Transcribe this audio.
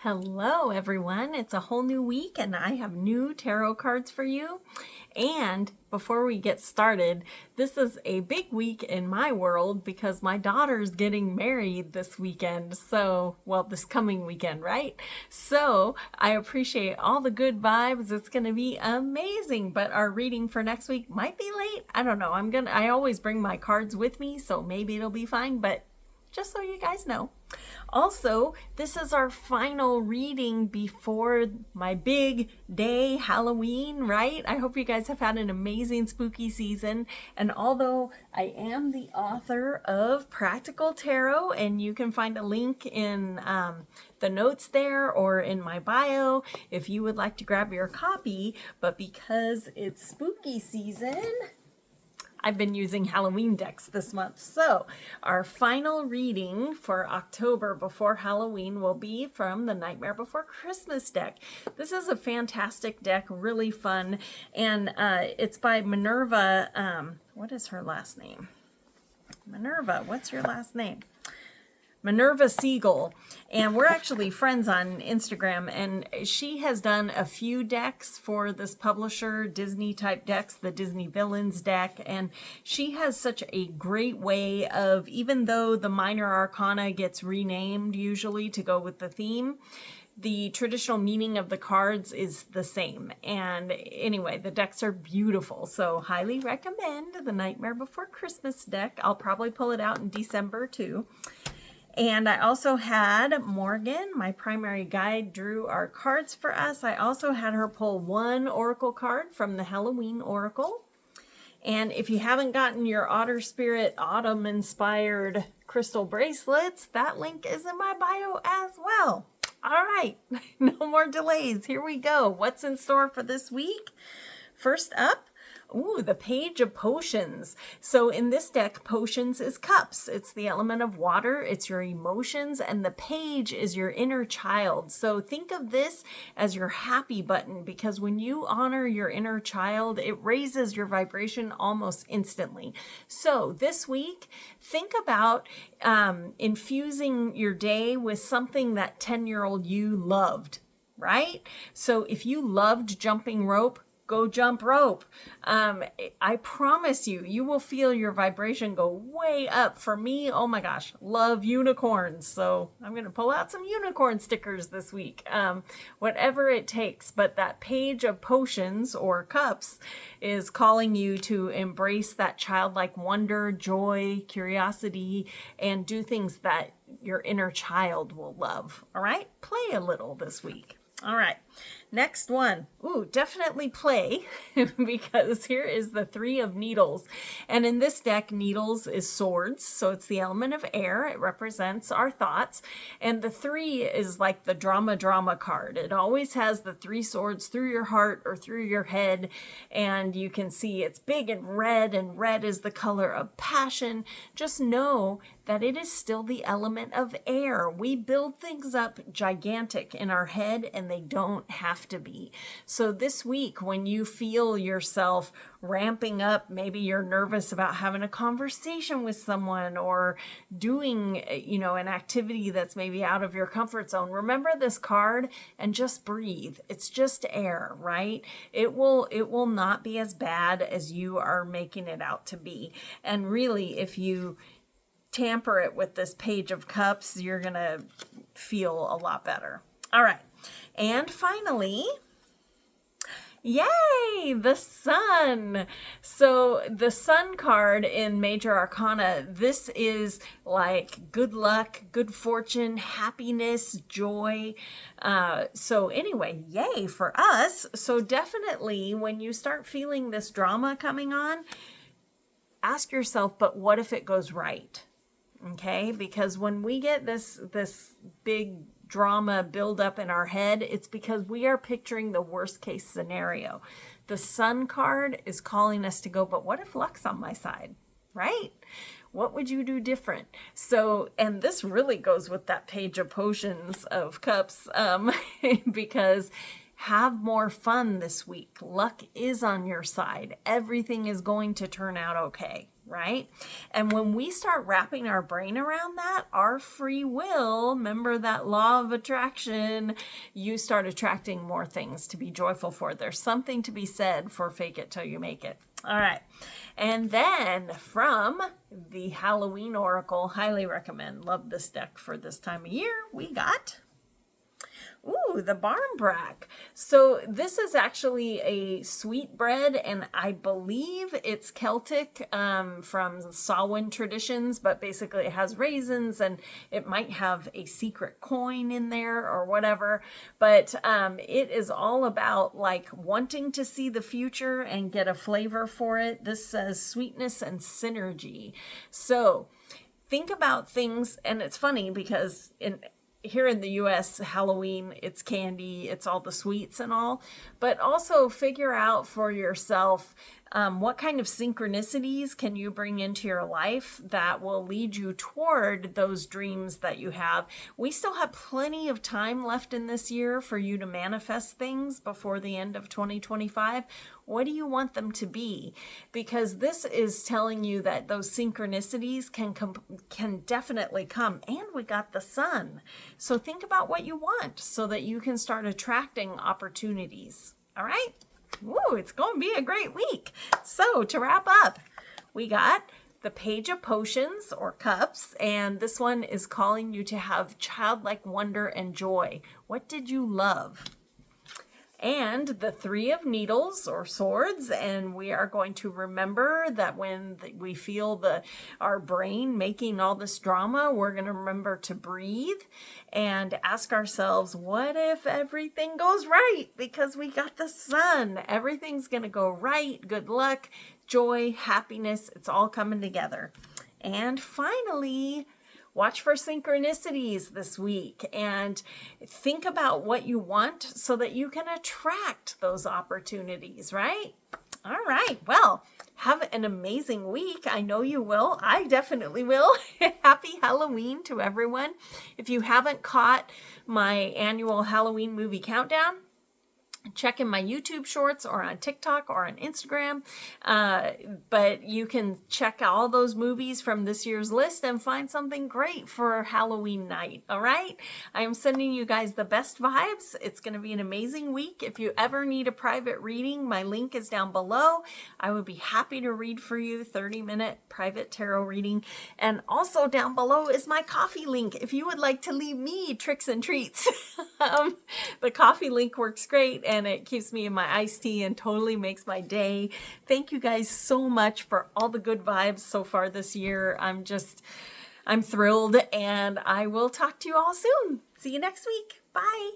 Hello, everyone. It's a whole new week, and I have new tarot cards for you. And before we get started, this is a big week in my world because my daughter's getting married this weekend. This coming weekend, right? So I appreciate all the good vibes. It's going to be amazing, but our reading for next week might be late. I don't know. I always bring my cards with me, so maybe it'll be fine, but just so you guys know. Also, this is our final reading before my big day, Halloween, right? I hope you guys have had an amazing spooky season. And although I am the author of Practical Tarot, and you can find a link in the notes there or in my bio if you would like to grab your copy, but because it's spooky season, I've been using Halloween decks this month. So our final reading for October before Halloween will be from the Nightmare Before Christmas deck. This is a fantastic deck, really fun. And it's by Minerva. What is her last name? Minerva, what's your last name? Minerva Siegel, and we're actually friends on Instagram, and she has done a few decks for this publisher, Disney type decks, the Disney Villains deck, and she has such a great way of, even though the minor arcana gets renamed usually to go with the theme, the traditional meaning of the cards is the same. And anyway, the decks are beautiful, so highly recommend the Nightmare Before Christmas deck. I'll probably pull it out in December too. And I also had Morgan, my primary guide, drew our cards for us. I also had her pull one oracle card from the Halloween Oracle. And if you haven't gotten your Otter Spirit autumn-inspired crystal bracelets, that link is in my bio as well. All right, no more delays. Here we go. What's in store for this week? First up, the Page of Potions. So in this deck, potions is cups. It's the element of water. It's your emotions. And the page is your inner child. So think of this as your happy button, because when you honor your inner child, it raises your vibration almost instantly. So this week, think about infusing your day with something that 10-year-old you loved, right? So if you loved jumping rope, go jump rope. I promise you, you will feel your vibration go way up. For me, oh my gosh, love unicorns. So I'm going to pull out some unicorn stickers this week. Whatever it takes. But that Page of Potions or cups is calling you to embrace that childlike wonder, joy, curiosity, and do things that your inner child will love. All right? Play a little this week. All right, next one. Definitely play, because here is the Three of Needles. And in this deck, needles is swords, so it's the element of air. It represents our thoughts. And the three is like the drama card. It always has the three swords through your heart or through your head. And you can see it's big and red is the color of passion. Just know that it is still the element of air. We build things up gigantic in our head, and they don't have to be. So this week, when you feel yourself ramping up, maybe you're nervous about having a conversation with someone or doing, an activity that's maybe out of your comfort zone, remember this card and just breathe. It's just air, right? It will not be as bad as you are making it out to be. And really, if you tamper it with this Page of Cups, you're going to feel a lot better. All right. And finally, yay, the Sun. So the Sun card in Major Arcana, this is like good luck, good fortune, happiness, joy. So anyway, yay for us. So definitely when you start feeling this drama coming on, ask yourself, but what if it goes right? Okay, because when we get this big drama build up in our head, it's because we are picturing the worst case scenario. The Sun card is calling us to go, but what if luck's on my side, right? What would you do different? So, and this really goes with that Page of Potions of Cups, because have more fun this week. Luck is on your side. Everything is going to turn out okay, right? And when we start wrapping our brain around that, our free will, remember that law of attraction, you start attracting more things to be joyful for. There's something to be said for fake it till you make it. All right. And then from the Halloween Oracle, highly recommend. Love this deck for this time of year. We got the Barmbrack. So this is actually a sweet bread, and I believe it's Celtic from Samhain traditions, but basically it has raisins and it might have a secret coin in there or whatever. But it is all about like wanting to see the future and get a flavor for it. This says sweetness and synergy. So think about things, and it's funny because here in the US, Halloween, it's candy, it's all the sweets and all, but also figure out for yourself what kind of synchronicities can you bring into your life that will lead you toward those dreams that you have. We still have plenty of time left in this year for you to manifest things before the end of 2025. What do you want them to be? Because this is telling you that those synchronicities can definitely come. And we got the sun. So think about what you want so that you can start attracting opportunities. All right? Woo, it's going to be a great week. So to wrap up, we got the Page of Potions or Cups, and this one is calling you to have childlike wonder and joy. What did you love? And the Three of Needles or Swords, and we are going to remember that when we feel our brain making all this drama, we're going to remember to breathe and ask ourselves, what if everything goes right? Because we got the sun. Everything's going to go right. Good luck, joy, happiness. It's all coming together. And finally, watch for synchronicities this week and think about what you want so that you can attract those opportunities, right? All right. Well, have an amazing week. I know you will. I definitely will. Happy Halloween to everyone. If you haven't caught my annual Halloween movie countdown, check in my YouTube shorts or on TikTok or on Instagram. But you can check all those movies from this year's list and find something great for Halloween night. All right. I am sending you guys the best vibes. It's going to be an amazing week. If you ever need a private reading, my link is down below. I would be happy to read for you 30-minute private tarot reading. And also down below is my coffee link. If you would like to leave me tricks and treats, the coffee link works great. And it keeps me in my iced tea and totally makes my day. Thank you guys so much for all the good vibes so far this year. I'm thrilled, and I will talk to you all soon. See you next week. Bye.